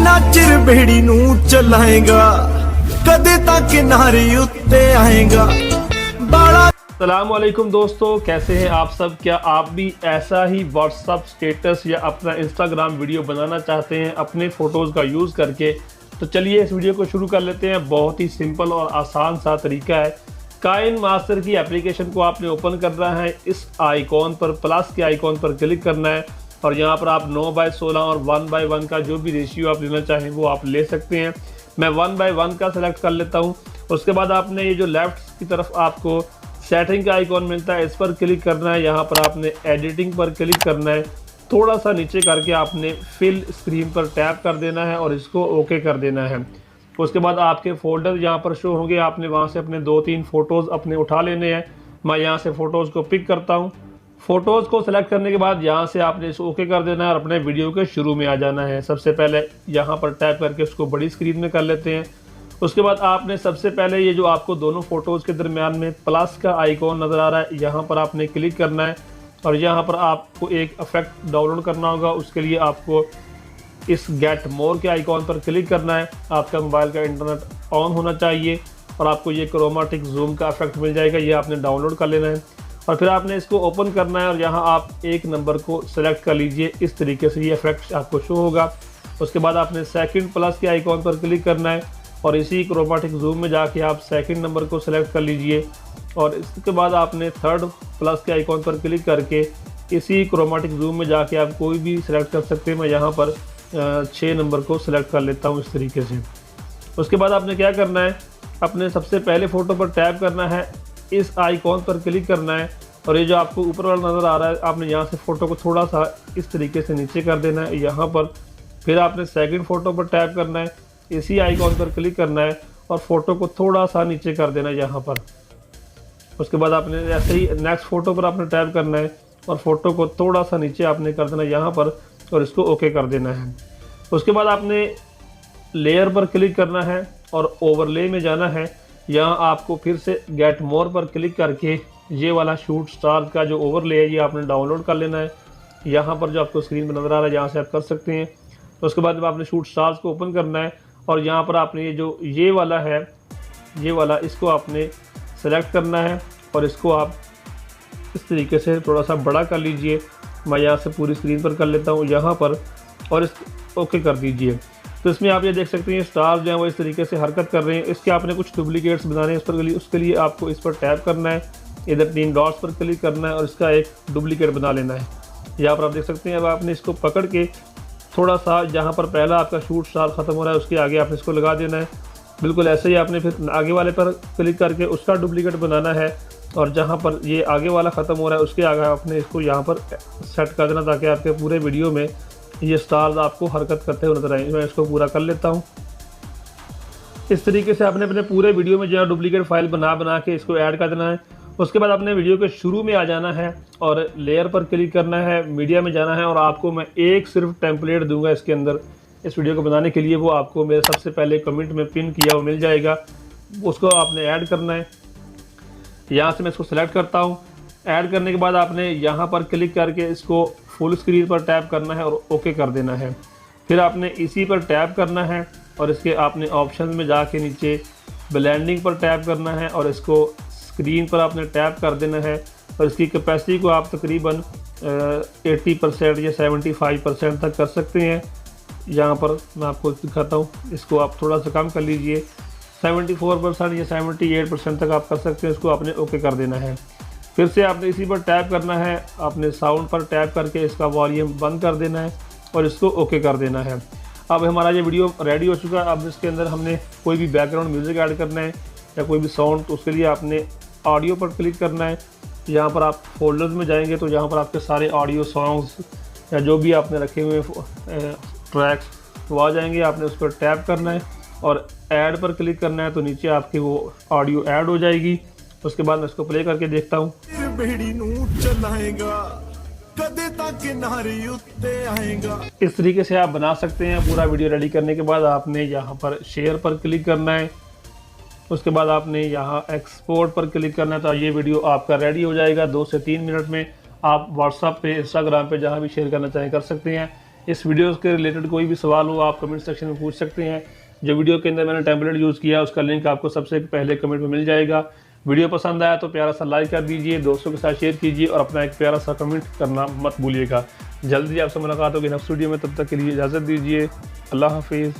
जिन्ना चिर बेड़ी नू चलाएगा कदे तक किनारे उत्ते आएगा बाला। अस्सलामुअलैकुम दोस्तों, कैसे हैं आप सब। क्या आप भी ऐसा ही व्हाट्सअप स्टेटस या अपना इंस्टाग्राम वीडियो बनाना चाहते हैं अपने फ़ोटोज़ का यूज़ करके? तो चलिए इस वीडियो को शुरू कर लेते हैं। बहुत ही सिंपल और आसान सा तरीका है। काइन मास्टर की एप्लीकेशन को आपने ओपन करना है। इस आइकॉन पर, प्लस के आइकॉन पर क्लिक करना है और यहाँ पर आप 9/16 और 1/1 का जो भी रेशियो आप लेना चाहें वो आप ले सकते हैं। मैं 1/1 का सेलेक्ट कर लेता हूँ। उसके बाद आपने ये जो लेफ्ट की तरफ आपको सेटिंग का आइकॉन मिलता है, इस पर क्लिक करना है। यहाँ पर आपने एडिटिंग पर क्लिक करना है। थोड़ा सा नीचे करके आपने फिल स्क्रीन पर टैप कर देना है और इसको ओके कर देना है। उसके बाद आपके फोल्डर यहाँ पर शो होंगे। आपने वहाँ से अपने 2-3 फ़ोटोज़ अपने उठा लेने हैं। मैं यहाँ से फ़ोटोज़ को पिक करता हूँ। फ़ोटोज़ को सिलेक्ट करने के बाद यहाँ से आपने इसको ओके कर देना है और अपने वीडियो के शुरू में आ जाना है। सबसे पहले यहाँ पर टैप करके उसको बड़ी स्क्रीन में कर लेते हैं। उसके बाद आपने सबसे पहले ये जो आपको दोनों फ़ोटोज़ के दरमियान में प्लस का आइकॉन नज़र आ रहा है, यहाँ पर आपने क्लिक करना है और यहाँ पर आपको एक इफेक्ट डाउनलोड करना होगा। उसके लिए आपको इस गेट मोर के आइकॉन पर क्लिक करना है। आपका मोबाइल का इंटरनेट ऑन होना चाहिए और आपको ये क्रोमेटिक जूम का इफेक्ट मिल जाएगा। ये आपने डाउनलोड कर लेना है और फिर आपने इसको ओपन करना है और यहाँ आप एक नंबर को सेलेक्ट कर लीजिए। इस तरीके से ये इफेक्ट आपको शो होगा। उसके बाद आपने सेकंड प्लस के आइकॉन पर क्लिक करना है और इसी क्रोमेटिक जूम में जाके आप सेकंड नंबर को सेलेक्ट कर लीजिए और इसके बाद आपने थर्ड प्लस के आइकॉन पर क्लिक करके इसी क्रोमेटिक जूम में जाके आप कोई भी सिलेक्ट कर सकते हैं। मैं यहाँ पर 6 नंबर को सिलेक्ट कर लेता हूँ इस तरीके से। उसके बाद आपने क्या करना है, अपने सबसे पहले फ़ोटो पर टैप करना है, इस आइकॉन पर क्लिक करना है और ये जो आपको ऊपर वाला नज़र आ रहा है, आपने यहाँ से फ़ोटो को थोड़ा सा इस तरीके से नीचे कर देना है यहाँ पर। फिर आपने सेकंड फ़ोटो पर टैप करना है, इसी आइकॉन पर क्लिक करना है और फ़ोटो को थोड़ा सा नीचे कर देना है यहाँ पर। उसके बाद आपने ऐसे ही नेक्स्ट फ़ोटो पर आपने टैप करना है और फ़ोटो को थोड़ा सा नीचे आपने कर देना है यहाँ पर और इसको ओके कर देना है। उसके बाद आपने लेयर पर क्लिक करना है और ओवरले में जाना है। यहाँ आपको फिर से गेट मोर पर क्लिक करके ये वाला शूट स्टार्स का जो ओवरले है ये आपने डाउनलोड कर लेना है। यहाँ पर जो आपको स्क्रीन पर नज़र आ रहा है यहाँ से आप कर सकते हैं। तो उसके बाद आपने शूट स्टार्स को ओपन करना है और यहाँ पर आपने ये जो ये वाला है, ये वाला इसको आपने सेलेक्ट करना है और इसको आप इस तरीके से थोड़ा सा बड़ा कर लीजिए। मैं यहाँ से पूरी स्क्रीन पर कर लेता हूँ यहाँ पर और इस ओके कर दीजिए। तो इसमें आप ये देख सकते हैं स्टार जो है वो इस तरीके से हरकत कर रहे हैं। इसके आपने कुछ डुप्लीकेट्स बनाने हैं, उसके लिए आपको इस पर टैप करना है, इधर 3 डॉट्स पर क्लिक करना है और इसका एक डुप्लीकेट बना लेना है। यहाँ पर आप देख सकते हैं। अब आपने इसको पकड़ के थोड़ा सा जहाँ पर पहला आपका शूट स्टार ख़त्म हो रहा है उसके आगे आपने इसको लगा देना है। बिल्कुल ऐसे ही आपने फिर आगे वाले पर क्लिक करके उसका डुप्लीकेट बनाना है और जहाँ पर ये आगे वाला ख़त्म हो रहा है उसके आगे आपने इसको यहाँ पर सेट कर देना ताकि आपके पूरे वीडियो में ये स्टार्स आपको हरकत करते हुए नजर आए। मैं इसको पूरा कर लेता हूँ। इस तरीके से आपने अपने पूरे वीडियो में जो है डुप्लीकेट फाइल बना के इसको ऐड कर देना है। उसके बाद आपने वीडियो के शुरू में आ जाना है और लेयर पर क्लिक करना है, मीडिया में जाना है और आपको मैं एक सिर्फ टेम्पलेट दूंगा इसके अंदर इस वीडियो को बनाने के लिए। वो आपको मेरे सबसे पहले कमेंट में पिन किया वो मिल जाएगा, उसको आपने ऐड करना है। यहाँ से मैं इसको सेलेक्ट करता हूँ। ऐड करने के बाद आपने यहाँ पर क्लिक करके इसको फुल स्क्रीन पर टैप करना है और ओके कर देना है। फिर आपने इसी पर टैप करना है और इसके आपने ऑप्शन में जाके नीचे ब्लेंडिंग पर टैप करना है और इसको स्क्रीन पर आपने टैप कर देना है और इसकी कैपेसिटी को आप तकरीबन 80% या 75% तक कर सकते हैं। यहाँ पर मैं आपको दिखाता हूँ, इसको आप थोड़ा सा कम कर लीजिए, 74% या 78% तक आप कर सकते हैं। इसको आपने ओके कर देना है। फिर से आपने इसी पर टैप करना है, आपने साउंड पर टैप करके इसका वॉल्यूम बंद कर देना है और इसको ओके कर देना है। अब हमारा ये वीडियो रेडी हो चुका है। अब इसके अंदर हमने कोई भी बैकग्राउंड म्यूज़िक ऐड करना है या कोई भी साउंड, तो उसके लिए आपने ऑडियो पर क्लिक करना है। यहाँ पर आप फोल्डर्स में जाएंगे तो यहाँ पर आपके सारे ऑडियो सॉन्ग्स या जो भी आपने रखे हुए ट्रैक्स वो आ जाएंगे। आपने उस पर टैप करना है और ऐड पर क्लिक करना है तो नीचे आपकी वो ऑडियो ऐड हो जाएगी। उसके बाद मैं इसको प्ले करके देखता हूँ। बेड़ी नू चलाएगा कदे तक किनारे उत्ते आएगा। इस तरीके से आप बना सकते हैं। पूरा वीडियो रेडी करने के बाद आपने यहाँ पर शेयर पर क्लिक करना है। उसके बाद आपने यहाँ एक्सपोर्ट पर क्लिक करना है तो ये वीडियो आपका रेडी हो जाएगा। 2 से 3 मिनट में आप व्हाट्सएप पे, इंस्टाग्राम पे जहाँ भी शेयर करना चाहें कर सकते हैं। इस वीडियो के रिलेटेड कोई भी सवाल हो आप कमेंट सेक्शन में पूछ सकते हैं। जो वीडियो के अंदर मैंने टेम्पलेट यूज़ किया उसका लिंक आपको सबसे पहले कमेंट में मिल जाएगा। वीडियो पसंद आया तो प्यारा सा लाइक कर दीजिए, दोस्तों के साथ शेयर कीजिए और अपना एक प्यारा सा कमेंट करना मत भूलिएगा। जल्दी आपसे मुलाकात होगी नेक्स्ट वीडियो में, तब तक के लिए इजाज़त दीजिए। अल्लाह हाफिज़।